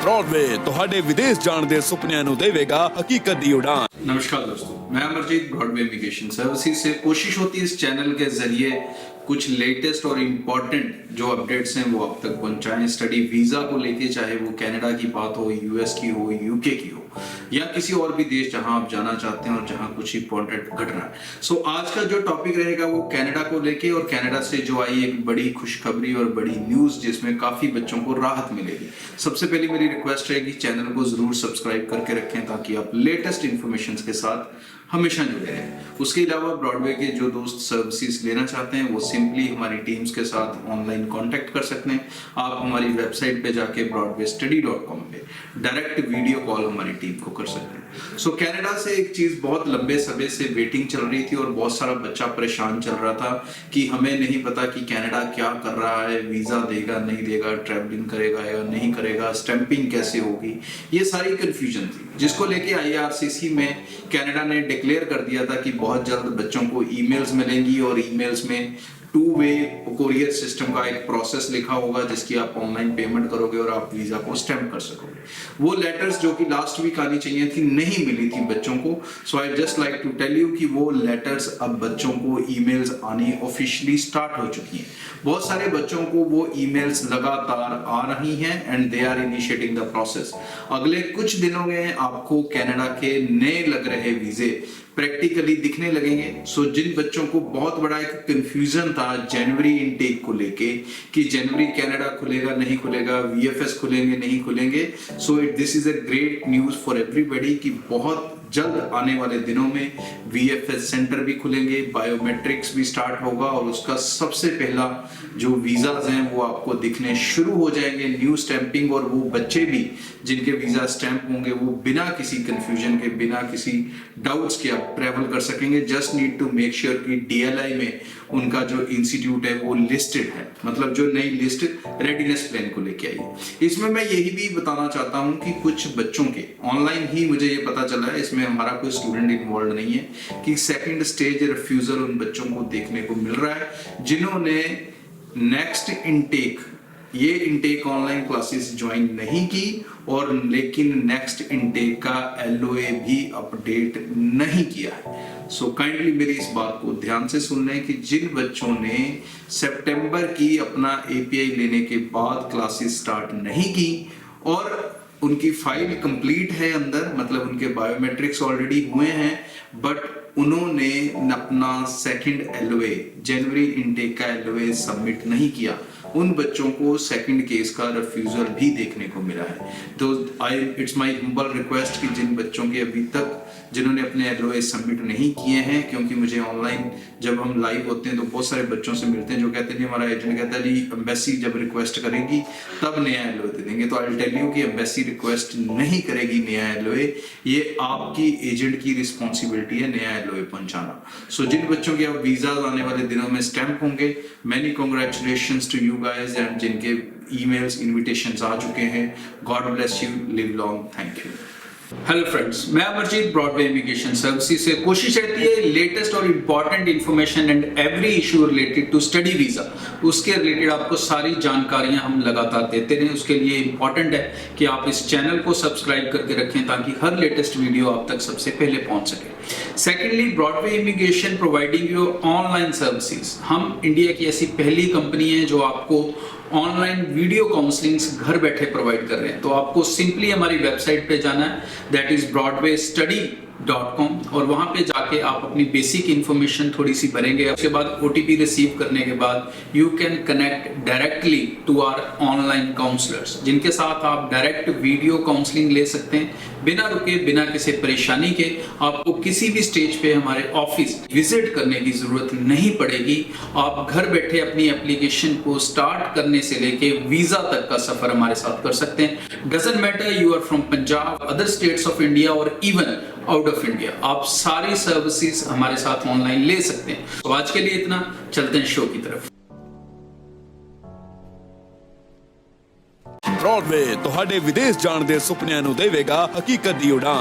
Broadway ਤੁਹਾਡੇ ਵਿਦੇਸ਼ ਜਾਣ ਦੇ ਸੁਪਨਿਆਂ ਨੂੰ ਦੇਵੇਗਾ ਹਕੀਕਤ ਦੀ ਉਡਾਨ। नमस्कार दोस्तों, मैं अमरजीत ब्रॉडवे इमिग्रेशन सर्विसेज से। कोशिश होती है इस चैनल के जरिए कुछ लेटेस्ट और इम्पोर्टेंट जो अपडेट्स हैं वो आप तक पहुंचाएं। स्टडी वीजा को लेके, चाहे वो कनाडा की बात हो, यूएस की हो, यूके की हो, या किसी और भी देश जहां आप जाना चाहते हैं और जहां कुछ इंपॉर्टेंट घट रहा है। सो आज का जो टॉपिक रहेगा वो कनाडा को लेके, और कनाडा से जो आई एक बड़ी खुशखबरी और बड़ी न्यूज जिसमें काफी बच्चों को राहत मिलेगी। सबसे पहले मेरी रिक्वेस्ट है कि चैनल को जरूर सब्सक्राइब करके रखें ताकि आप लेटेस्ट इंफॉर्मेशन के साथ हमेशा जुड़े रहें। उसके अलावा ब्रॉडवे के जो दोस्त सर्विसेज लेना चाहते हैं वो सिंपली हमारी टीम्स के साथ ऑनलाइन कांटेक्ट कर सकते हैं। आप हमारी वेबसाइट पे जाके broadwaystudy.com पे डायरेक्ट वीडियो कॉल हमारी टीम को कर सकते हैं। सो कनाडा से एक चीज बहुत लंबे समय से वेटिंग चल रही थी और बहुत सारा बच्चा परेशान चल रहा था कि हमें नहीं पता कि कनाडा क्या कर रहा है, वीजा देगा नहीं देगा, ट्रैवलिंग करेगा या नहीं करेगा, स्टैंपिंग कैसे होगी, ये सारी कंफ्यूजन थी, जिसको लेके IRCC में कनाडा ने डिक्लेयर कर दिया था कि बहुत जल्द बच्चों को ईमेल्स मिलेंगी और ईमेल्स में 2-वे कोरियर सिस्टम का एक प्रोसेस लिखा होगा जिसकी आप ऑनलाइन पेमेंट करोगे और आप वीजा को स्टैम्प कर सकोगे। वो लेटर्स जो कि लास्ट वीक आनी चाहिए थी नहीं मिली थी बच्चों को। So I just like to tell you कि वो लेटर्स अब बच्चों को ईमेल्स आनी ऑफिशियली स्टार्ट हो चुकी हैं। बहुत सारे बच्चों को वो ईमेल्स लगातार आ रही हैं and they are initiating the process. अगले कुछ दिनों में आपको कनाडा के नए लग रहे वीजे प्रैक्टिकली दिखने लगेंगे। सो जिन बच्चों को बहुत बड़ा एक कंफ्यूजन था जनवरी इनटेक को लेके कि जनवरी कनाडा खुलेगा नहीं खुलेगा, VFS खुलेंगे नहीं खुलेंगे, so this is a great news for everybody कि बहुत जल्द आने वाले दिनों में VFS सेंटर भी खुलेंगे, बायोमेट्रिक्स भी स्टार्ट होगा और उसका सबसे पहला जो वीजाज हैं वो आपको दिखने शुरू हो जाएंगे, न्यू स्टैंपिंग। और वो बच्चे भी जिनके वीजा स्टैंप होंगे वो बिना किसी कंफ्यूजन के, बिना किसी डाउट्स के आप ट्रैवल कर सकेंगे। Just need to make sure कि DLI में उनका जो इंस्टीट्यूट है वो लिस्टेड है, मतलब जो नई लिस्ट रेडीनेस प्लान को लेके आई है। इसमें मैं यही भी बताना चाहता हूं कि कुछ बच्चों के ऑनलाइन ही मुझे ये पता चला है, इसमें हमारा कोई स्टूडेंट इन्वॉल्व नहीं है, कि सेकंड स्टेज रिफ्यूजल उन बच्चों को देखने को मिल रहा है जिन्होंने नेक्स्ट इनटेक, ये इनटेक ऑनलाइन क्लासेस ज्वाइन नहीं की और लेकिन नेक्स्ट इनटेक का LOA भी अपडेट नहीं किया है। सो काइंडली मेरी इस बात को ध्यान से सुन लें कि जिन बच्चों ने सितंबर की अपना API लेने के बाद क्लासेस स्टार्ट नहीं की और उनकी फाइल कंप्लीट है अंदर, मतलब उनके बायोमेट्रिक्स ऑलरेडी हुए हैं, बट उन्होंने अपना सेकंड LOA, जनवरी इनटेक का LOA सबमिट नहीं किया, उन बच्चों को सेकंड केस का रिफ्यूजल भी देखने को मिला है। तो इट्स माय हम्बल रिक्वेस्ट कि जिन बच्चों के अभी तक जिन्होंने अपने LOA सबमिट नहीं किए हैं, क्योंकि मुझे ऑनलाइन जब हम लाइव होते हैं तो बहुत सारे बच्चों से मिलते हैं जो कहते हैं हमारा एजेंट कहता है जी एम्बेसी जब रिक्वेस्ट करेगी तब नया LOA दे देंगे। तो आई विल टेल यू कि एम्बेसी रिक्वेस्ट नहीं करेगी नया LOA, ये आपकी एजेंट की रिस्पॉन्सिबिलिटी है नया LOA पहुंचाना। सो जिन बच्चों के अब वीजा आने वाले दिनों में स्टैंप होंगे, many congratulations to you guys, and जिनके ईमेल्स इनविटेशंस आ चुके हैं, God bless you, live long, thank you. Hello friends, मैं अमरजीत ब्रॉडवे इमिग्रेशन सर्विसेज से। कोशिश रहती है लेटेस्ट और important information and every issue related to study visa, उसके रिलेटेड आपको सारी जानकारियां हम लगातार देते रहें। उसके लिए इंपॉर्टेंट है कि आप इस चैनल को सब्सक्राइब करके रखें ताकि हर लेटेस्ट वीडियो आप तक सबसे पहले पहुंच सके। Secondly, Broadway immigration providing you online services. हम इंडिया की ऐसी पहली कंपनी है जो आपको ऑनलाइन वीडियो काउंसलिंग घर बैठे प्रोवाइड कर रहे हैं। तो आपको सिंपली हमारी वेबसाइट पे जाना है, दैट इज broadwaystudy.com, और वहां पे जाके आप अपनी बेसिक इंफॉर्मेशन थोड़ी सी भरेंगे। उसके बाद OTP रिसीव करने के बाद you can connect directly to our online counsellors, जिनके साथ आप डायरेक्ट वीडियो काउंसलिंग ले सकते हैं बिना रुके, बिना किसी परेशानी के। आपको किसी भी स्टेज पे हमारे ऑफिस विजिट करने की जरूरत नहीं पड़ेगी। आप घर बैठे अपनी एप्लीकेशन को स्टार्ट करने से लेके वीजा तक का सफर हमारे साथ कर सकते हैं। Doesn't matter you are from Punjab, other states of India और इवन आउट ऑफ इंडिया, आप सारी सर्विसेज हमारे साथ ऑनलाइन ले सकते हैं। तो आज के लिए इतना, चलते हैं शो की तरफ। ब्रॉडवे ਤੁਹਾਡੇ ਵਿਦੇਸ਼ ਜਾਣ ਦੇ ਸੁਪਨਿਆਂ ਨੂੰ ਦੇਵੇਗਾ ਹਕੀਕਤ ਦੀ ਉਡਾਨ।